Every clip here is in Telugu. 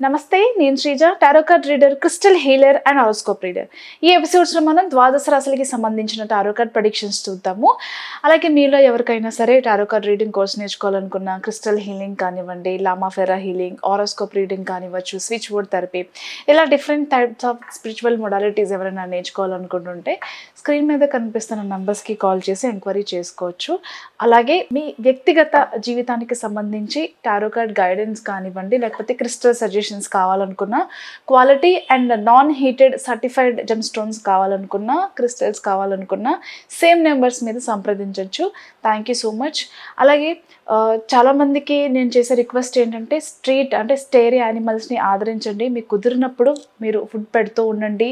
నమస్తే, నేను Sreeja, tarot card reader, crystal healer and horoscope reader. ఈ ఎపిసోడ్స్లో మనం ద్వాదశ రాశులకి సంబంధించిన టారో కార్డ్ ప్రెడిక్షన్స్ చూద్దాము. అలాగే మీలో ఎవరికైనా సరే టారో కార్డ్ రీడింగ్ కోర్స్ నేర్చుకోవాలనుకున్న క్రిస్టల్ హీలింగ్ కానివ్వండి, Lama Fera healing, horoscope reading కానివ్వచ్చు, స్విచ్ బోర్డ్ థెరపీ, ఇలా different types of spiritual modalities ఎవరైనా నేర్చుకోవాలనుకుంటుంటే స్క్రీన్ మీద కనిపిస్తున్న నంబర్స్కి కాల్ చేసి ఎంక్వైరీ చేసుకోవచ్చు. అలాగే మీ వ్యక్తిగత జీవితానికి సంబంధించి టారో కార్డ్ గైడెన్స్ కానివ్వండి, లేకపోతే క్రిస్టల్ సజెషన్స్ కావాలనుకున్నా, quality and non heated certified gemstones కావాలనుకున్నా, క్రిస్టల్స్ కావాలనుకున్నా సేమ్ నెంబర్స్ మీద సంప్రదించవచ్చు. Thank you so much. అలాగే చాలామందికి నేను చేసే రిక్వెస్ట్ ఏంటంటే స్టేరీ యానిమల్స్ని ఆదరించండి. మీకు కుదిరినప్పుడు మీరు ఫుడ్ పెడుతూ ఉండండి,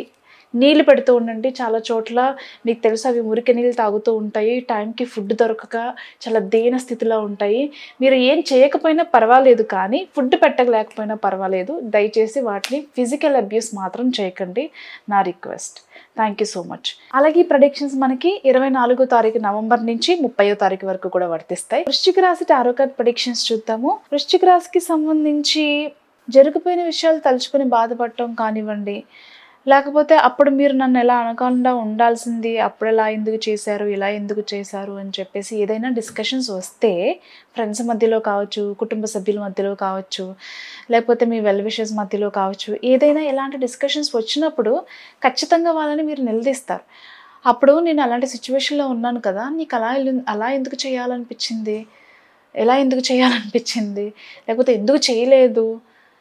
నీళ్ళు పెడుతూ ఉండండి. చాలా చోట్ల మీకు తెలుసు అవి మురికి నీళ్ళు తాగుతూ ఉంటాయి, టైంకి ఫుడ్ దొరకక చాలా దీన స్థితిలో ఉంటాయి. మీరు ఏం చేయకపోయినా పర్వాలేదు, కానీ ఫుడ్ పెట్టలేకపోయినా పర్వాలేదు. దయచేసి వాటిని ఫిజికల్ అబ్యూస్ మాత్రం చేయకండి, నా request. Thank you so much. అలాగే ఈ ప్రెడిక్షన్స్ మనకి 24వ తారీఖు నవంబర్ నుంచి 30వ తారీఖు వరకు కూడా వర్తిస్తాయి. వృశ్చిక రాశి టారో కార్డ్ ప్రెడిక్షన్స్ చూద్దాము. వృశ్చిక రాశికి సంబంధించి జరిగిపోయిన విషయాలు తలుచుకొని బాధపడటం కానివ్వండి, లేకపోతే అప్పుడు మీరు నన్ను ఎలా అనకుండా ఉండాల్సింది, అప్పుడు ఎలా ఎందుకు చేశారు, ఇలా ఎందుకు చేశారు అని చెప్పేసి ఏదైనా డిస్కషన్స్ వస్తే, ఫ్రెండ్స్ మధ్యలో కావచ్చు, కుటుంబ సభ్యుల మధ్యలో కావచ్చు, లేకపోతే మీ వెల్ విషెస్ మధ్యలో కావచ్చు, ఏదైనా ఇలాంటి డిస్కషన్స్ వచ్చినప్పుడు ఖచ్చితంగా వాళ్ళని మీరు నిలదీస్తారు. అప్పుడు నేను అలాంటి సిచ్యువేషన్లో ఉన్నాను కదా, నీకు అలా ఎందుకు చేయాలనిపించింది, ఎలా ఎందుకు చేయాలనిపించింది, లేకపోతే ఎందుకు చేయలేదు,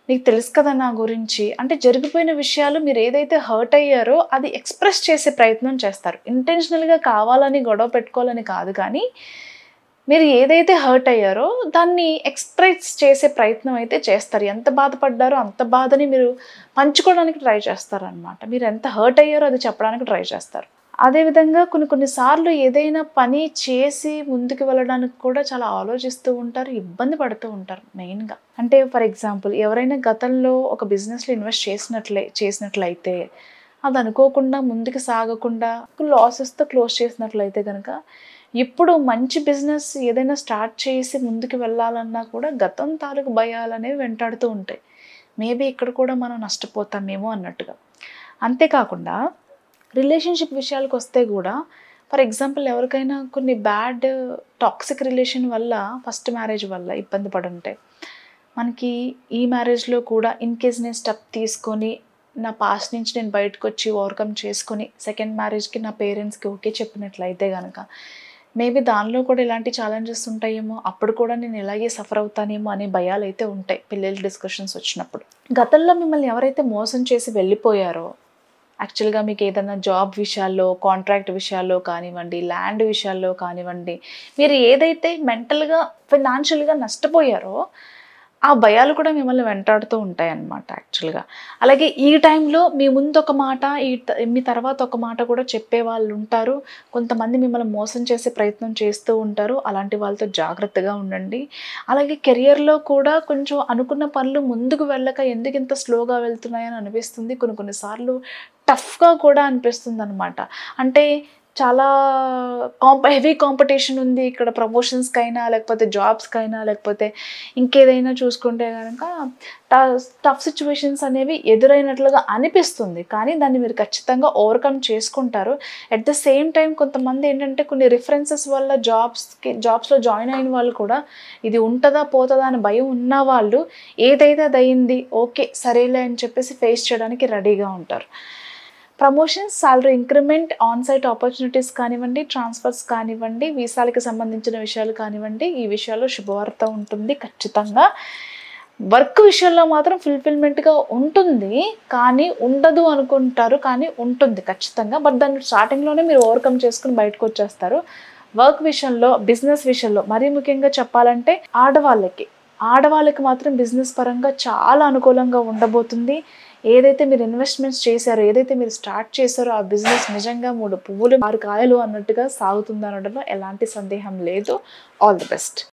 నీకు తెలుసు కదా నా గురించి అంటే జరిగిపోయిన విషయాలు మీరు ఏదైతే హర్ట్ అయ్యారో అది ఎక్స్ప్రెస్ చేసే ప్రయత్నం చేస్తారు. ఇంటెన్షనల్గా కావాలని గొడవ పెట్టుకోవాలని కాదు, కానీ మీరు ఏదైతే హర్ట్ అయ్యారో దాన్ని ఎక్స్ప్రెస్ చేసే ప్రయత్నం అయితే చేస్తారు. ఎంత బాధపడ్డారో అంత బాధని మీరు పంచుకోవడానికి ట్రై చేస్తారనమాట. మీరు ఎంత హర్ట్ అయ్యారో అది చెప్పడానికి ట్రై చేస్తారు. అదేవిధంగా కొన్నిసార్లు ఏదైనా పని చేసి ముందుకు వెళ్ళడానికి కూడా చాలా ఆలోచిస్తూ ఉంటారు, ఇబ్బంది పడుతూ ఉంటారు. మెయిన్గా అంటే ఫర్ ఎగ్జాంపుల్ ఎవరైనా గతంలో ఒక బిజినెస్లో ఇన్వెస్ట్ చేసినట్లయితే అది అనుకోకుండా ముందుకు సాగకుండా లాసెస్తో క్లోజ్ చేసినట్లయితే కనుక ఇప్పుడు మంచి బిజినెస్ ఏదైనా స్టార్ట్ చేసి ముందుకు వెళ్ళాలన్నా కూడా గతం తాలూకు భయాలు అనేవి వెంటాడుతూ ఉంటాయి. మేబీ ఇక్కడ కూడా మనం నష్టపోతామేమో అన్నట్టుగా. అంతేకాకుండా రిలేషన్షిప్ విషయాలకు వస్తే కూడా ఫర్ ఎగ్జాంపుల్ ఎవరికైనా కొన్ని బ్యాడ్ టాక్సిక్ రిలేషన్ వల్ల, ఫస్ట్ మ్యారేజ్ వల్ల ఇబ్బంది పడి ఉంటాయి. మనకి ఈ మ్యారేజ్లో కూడా ఇన్ కేస్ నేను స్టెప్ తీసుకొని నా పాస్ట్ నుంచి నేను బయటకు వచ్చి ఓవర్కమ్ చేసుకొని సెకండ్ మ్యారేజ్కి నా పేరెంట్స్కి ఓకే చెప్పినట్లయితే కనుక మేబీ దానిలో కూడా ఇలాంటి ఛాలెంజెస్ ఉంటాయేమో, అప్పుడు కూడా నేను ఇలాగే సఫర్ అవుతానేమో అనే భయాలు అయితే ఉంటాయి పిల్లల డిస్కషన్స్ వచ్చినప్పుడు. గతంలో మిమ్మల్ని ఎవరైతే మోసం చేసి వెళ్ళిపోయారో, యాక్చువల్గా మీకు ఏదైనా జాబ్ విషయాల్లో, కాంట్రాక్ట్ విషయాల్లో కానివ్వండి, ల్యాండ్ విషయాల్లో కానివ్వండి, మీరు ఏదైతే మెంటల్గా ఫైనాన్షియల్గా నష్టపోయారో ఆ భయాలు కూడా మిమ్మల్ని వెంటాడుతూ ఉంటాయి అన్నమాట యాక్చువల్గా. అలాగే ఈ టైంలో మీ ముందు ఒక మాట, మీ తర్వాత ఒక మాట కూడా చెప్పే వాళ్ళు ఉంటారు. కొంతమంది మిమ్మల్ని మోసం చేసే ప్రయత్నం చేస్తూ ఉంటారు. అలాంటి వాళ్ళతో జాగ్రత్తగా ఉండండి. అలాగే కెరియర్లో కూడా కొంచెం అనుకున్న పనులు ముందుకు వెళ్ళక ఎందుకు ఇంత స్లోగా వెళ్తున్నాయని అనిపిస్తుంది. కొన్నిసార్లు టఫ్గా కూడా అనిపిస్తుంది అనమాట. అంటే చాలా హెవీ కాంపిటీషన్ ఉంది ఇక్కడ, ప్రమోషన్స్కైనా లేకపోతే జాబ్స్కైనా లేకపోతే ఇంకేదైనా చూసుకుంటే కనుక టఫ్ సిచ్యువేషన్స్ అనేవి ఎదురైనట్లుగా అనిపిస్తుంది. కానీ దాన్ని మీరు ఖచ్చితంగా ఓవర్కమ్ చేసుకుంటారు. అట్ ద సేమ్ టైం కొంతమంది ఏంటంటే కొన్ని రిఫరెన్సెస్ వల్ల జాబ్స్లో జాయిన్ అయిన వాళ్ళు కూడా ఇది ఉంటుందా పోతుందా అని భయం ఉన్న వాళ్ళు ఏదైతే అది అయింది ఓకే సరేలే అని చెప్పేసి ఫేస్ చేయడానికి రెడీగా ఉంటారు. Promotions, salary increment, onsite opportunities కానివ్వండి, ట్రాన్స్ఫర్స్ కానివ్వండి, వీసాలకు సంబంధించిన విషయాలు కానివ్వండి, ఈ విషయాల్లో శుభవార్త ఉంటుంది ఖచ్చితంగా. వర్క్ విషయంలో మాత్రం ఫుల్ఫిల్మెంట్గా ఉంటుంది, కానీ ఉండదు అనుకుంటారు, కానీ ఉంటుంది ఖచ్చితంగా. బట్ దాన్ని స్టార్టింగ్లోనే మీరు ఓవర్కమ్ చేసుకుని బయటకు వచ్చేస్తారు. వర్క్ విషయంలో, బిజినెస్ విషయంలో మరీ ముఖ్యంగా చెప్పాలంటే ఆడవాళ్ళకి మాత్రం బిజినెస్ పరంగా చాలా అనుకూలంగా ఉండబోతుంది. ఏదైతే మీరు ఇన్వెస్ట్మెంట్స్ చేశారో, ఏదైతే మీరు స్టార్ట్ చేశారో ఆ బిజినెస్ నిజంగా 3 పువ్వులు 6 కాయలు అన్నట్టుగా సాగుతుంది అనడంలో ఎలాంటి సందేహం లేదు. All the best.